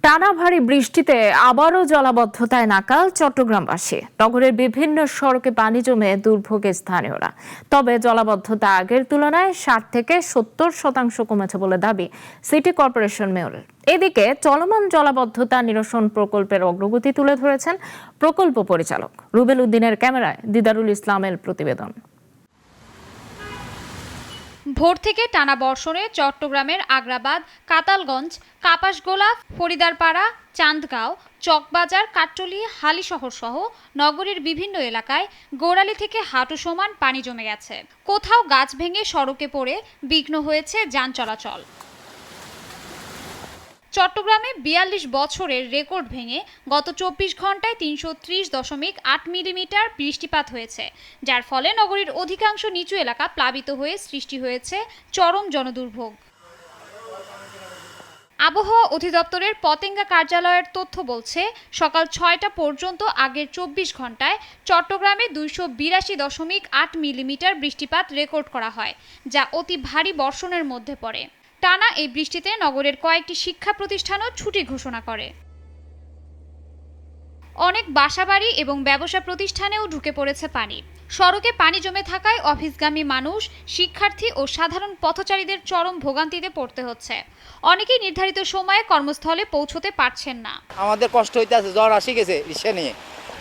টানা ভারী বৃষ্টিতে আবারও জলাবদ্ধতায় নাকাল চট্টগ্রামবাসী। নগরের বিভিন্ন সড়কে পানি জমে দুর্ভোগে স্থানীয়রা। তবে জলাবদ্ধতা আগের তুলনায় 60 থেকে 70% কমেছে বলে দাবি সিটি কর্পোরেশন মেয়রের। এদিকে চলমান জলাবদ্ধতা নিরসন প্রকল্পের অগ্রগতি তুলে ধরেছেন প্রকল্প পরিচালক রুবেল উদ্দিনের ক্যামেরায় দিদারুল ইসলামের প্রতিবেদন। ভোর থেকে টানা বর্ষণে চট্টগ্রামের আগ্রাবাদ, কাতালগঞ্জ, কাপাসগোলা, ফরিদারপাড়া, চান্দগাঁও, চকবাজার, কাট্টলী, হালিশহর সহ নগরীর বিভিন্ন এলাকায় গোড়ালি থেকে হাঁটু সমান পানি জমে গেছে। কোথাও গাছ ভেঙে সড়কে পড়ে বিঘ্ন হয়েছে যান চলাচল। চট্টগ্রামে ৪২ বছরের রেকর্ড ভেঙে গত ২৪ ঘন্টায় ৩৩০.৮ মিলিমিটার বৃষ্টিপাত হয়েছে, যার ফলে নগরীর অধিকাংশ নিচু এলাকা প্লাবিত হয়ে সৃষ্টি হয়েছে চরম জনদুর্ভোগ। আবহাওয়া অধিদপ্তরের পতেঙ্গা কার্যালয়ের তথ্য বলছে, সকাল ৬টা পর্যন্ত আগের ২৪ ঘন্টায় চট্টগ্রামে ২৮২.৮ মিলিমিটার বৃষ্টিপাত রেকর্ড করা হয়, যা অতি ভারী বর্ষণের মধ্যে পড়ে। টানা এই বৃষ্টিতে নগরের কয়েকটি শিক্ষা প্রতিষ্ঠানও ছুটি ঘোষণা করে। অনেক বাসাবাড়ি এবং ব্যবসা প্রতিষ্ঠানেও ঢুকে পড়েছে পানি। সড়কে পানি জমে থাকায় অফিসগামী মানুষ, শিক্ষার্থী ও সাধারণ পথচারীদের চরম ভোগান্তিতে পড়তে হচ্ছে। অনেকেই নির্ধারিত সময়ে কর্মস্থলে পৌঁছতে পারছেন না। আমাদের কষ্ট হইতে আছে, জ্বর আসি গেছে রিক্সা নিয়ে,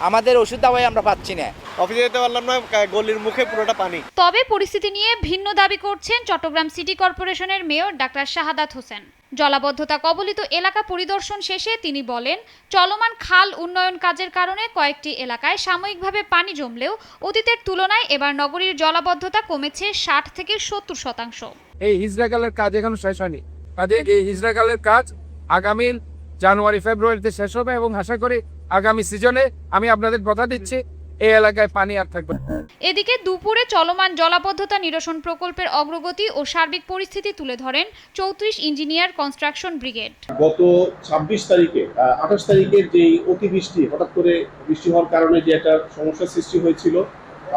আমাদের ওষুধ দাওয়াই আমরা পাচ্ছি না, অফিসে যেতে পারলাম না, গলির মুখে পুরোটা পানি। তবে পরিস্থিতি নিয়ে ভিন্ন দাবি করছেন চট্টগ্রাম সিটি কর্পোরেশনের মেয়র ডাক্তার শাহাদাত হোসেন। জলাবদ্ধতা কবলিত এলাকা পরিদর্শন শেষে তিনি বলেন, চলমান খাল উন্নয়ন কাজের কারণে কয়েকটি এলাকায় সাময়িকভাবে পানি জমলেও অতীতের তুলনায় এবার নগরীর জলাবদ্ধতা কমেছে 60 থেকে 70%। এই হিজরাকালের কাজ এখনো শেষ হয়নি। এই হিজরাকালের কাজ আগামী জানুয়ারি ফেব্রুয়ারিতে শেষ হবে এবং আশা করি আগামী সিজনে আমি আপনাদের কথা দিচ্ছি এই এলাকায় পানি আর থাকবে। এদিকে দুপুরে চলমান জলাবদ্ধতা নিরসন প্রকল্পের অগ্রগতি ও সার্বিক পরিস্থিতি তুলে ধরেন 34 ইঞ্জিনিয়ার কনস্ট্রাকশন ব্রিগেড। গত ২৬ তারিখে ২৮ তারিখের যে অতিবৃষ্টি, হঠাৎ করে বৃষ্টি হওয়ার কারণে যে একটা সমস্যার সৃষ্টি হয়েছিল,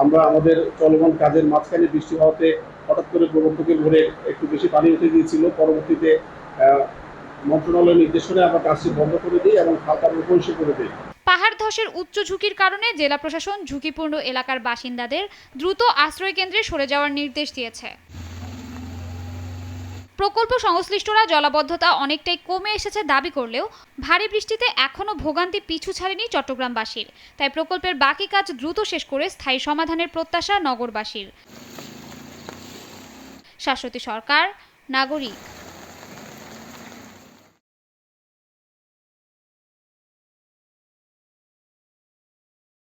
আমরা আমাদের চলমান কাজের মাঝখানে বৃষ্টি হওয়াতে হঠাৎ করে প্রবন্ধকের ভরে একটু বেশি পানি উঠে গিয়েছিল। পরবর্তীতে মন্ত্রণালয়ের নির্দেশনে আমরা কাজটি বন্ধ করে দিই এবং খালটা পরিষ্কার করে দিই। পাহাড় ধসের উচ্চ ঝুঁকির কারণে জেলা প্রশাসন ঝুঁকিপূর্ণ এলাকার বাসিন্দাদের দ্রুত আশ্রয় কেন্দ্রে সরে যাওয়ার নির্দেশ দিয়েছে। প্রকল্প সংশ্লিষ্টরা জলাবদ্ধতা অনেকটাই কমে এসেছে দাবি করলেও ভারী বৃষ্টিতে এখনও ভোগান্তি পিছু ছাড়েনি চট্টগ্রামবাসীর। তাই প্রকল্পের বাকি কাজ দ্রুত শেষ করে স্থায়ী সমাধানের প্রত্যাশা নগরবাসীর। শাশ্বতী সরকার, নাগরিক।